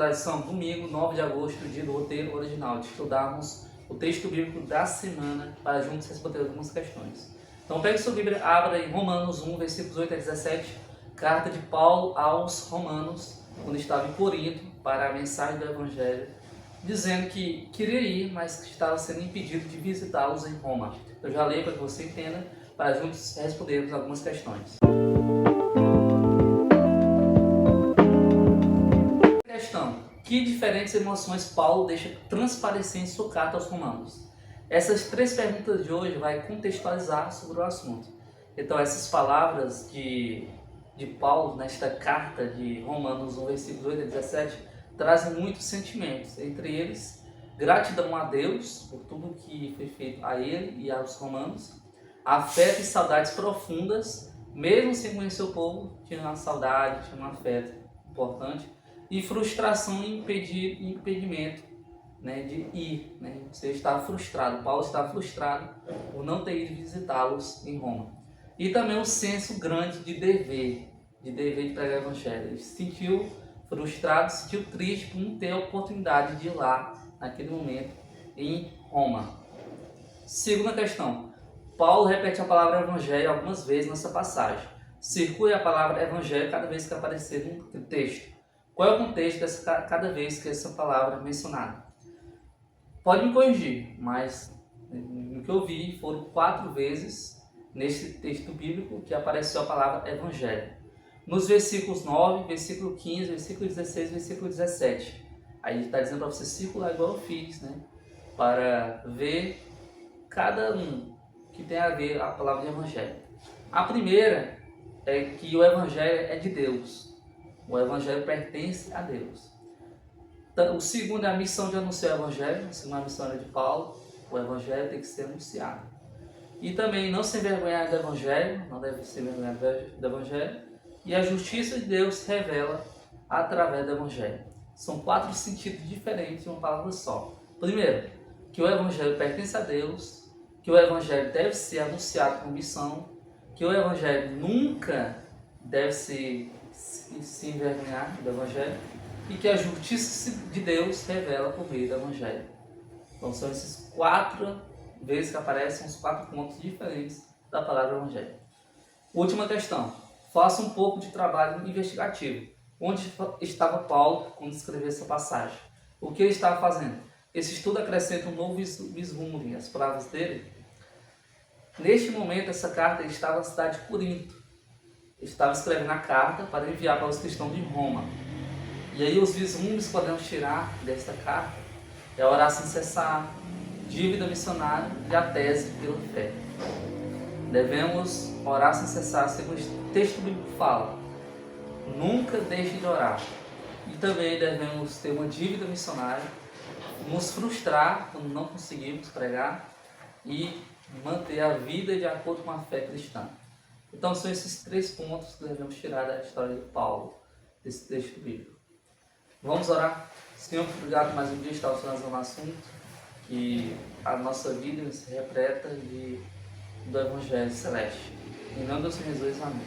estudar a lição domingo, 9 de agosto, dia do roteiro original, de estudarmos o texto bíblico da semana para juntos responder algumas questões. Então pegue sua Bíblia, abra em Romanos 1, versículos 8 a 17, carta de Paulo aos Romanos, quando estava em Corinto, para a mensagem do Evangelho, dizendo que queria ir, mas que estava sendo impedido de visitá-los em Roma. Eu já leio para que você entenda, para juntos respondermos algumas questões. Questão: que diferentes emoções Paulo deixa transparecer em sua carta aos Romanos? Essas três perguntas de hoje vai contextualizar sobre o assunto. Então essas palavras de Paulo nesta carta de Romanos 1, versículos 8 a 17, trazem muitos sentimentos, entre eles gratidão a Deus por tudo que foi feito a ele e aos romanos, afeto e saudades profundas, mesmo sem conhecer o povo, tinha uma saudade, tinha um afeto importante, e frustração e impedimento, né, de ir, né? Você estava frustrado, Paulo estava frustrado por não ter ido visitá-los em Roma. E também um senso grande de dever de pregar o Evangelho. Ele se sentiu frustrado, se sentiu triste por não ter a oportunidade de ir lá, naquele momento, em Roma. Segunda questão: Paulo repete a palavra Evangelho algumas vezes nessa passagem. Circule a palavra Evangelho cada vez que aparecer no texto. Qual é o contexto dessa cada vez que essa palavra é mencionada? Pode me corrigir, mas no que eu vi foram 4 vezes nesse texto bíblico que apareceu a palavra Evangelho. Nos versículos 9, versículo 15, versículo 16, versículo 17. Aí ele está dizendo para você circular igual eu fiz, né? Para ver cada um que tem a ver a palavra de Evangelho. A primeira é que o Evangelho é de Deus. O Evangelho pertence a Deus. O segundo é a missão de anunciar o Evangelho. A segunda missão é de Paulo. O Evangelho tem que ser anunciado. E também não se envergonhar do Evangelho, não deve se envergonhar do Evangelho. E a justiça de Deus se revela através do Evangelho. São 4 sentidos diferentes em uma palavra só. Primeiro, que o Evangelho pertence a Deus, que o Evangelho deve ser anunciado com missão, que o Evangelho nunca deve se envergonhar do Evangelho e que a justiça de Deus se revela por meio do Evangelho. Então são esses 4 vezes que aparecem os 4 pontos diferentes da palavra Evangelho. Última questão: faça um pouco de trabalho investigativo. Onde estava Paulo quando escreveu essa passagem? O que ele estava fazendo? Esse estudo acrescenta um novo vislumbre às palavras dele. Neste momento, essa carta ele estava na cidade de Corinto. Ele estava escrevendo a carta para enviar para os cristãos de Roma. E aí os vislumbres que podemos tirar desta carta é orar sem cessar, dívida missionária e a tese pela fé. Devemos orar sem cessar, segundo o texto bíblico fala. Nunca deixe de orar. E também devemos ter uma dívida missionária, nos frustrar quando não conseguimos pregar e manter a vida de acordo com a fé cristã. Então são esses 3 pontos que devemos tirar da história de Paulo, desse texto bíblico. Vamos orar. Senhor, obrigado mais um dia estar usando no assunto, que a nossa vida se repleta do Evangelho Celeste. Em nome do Senhor Jesus, amém.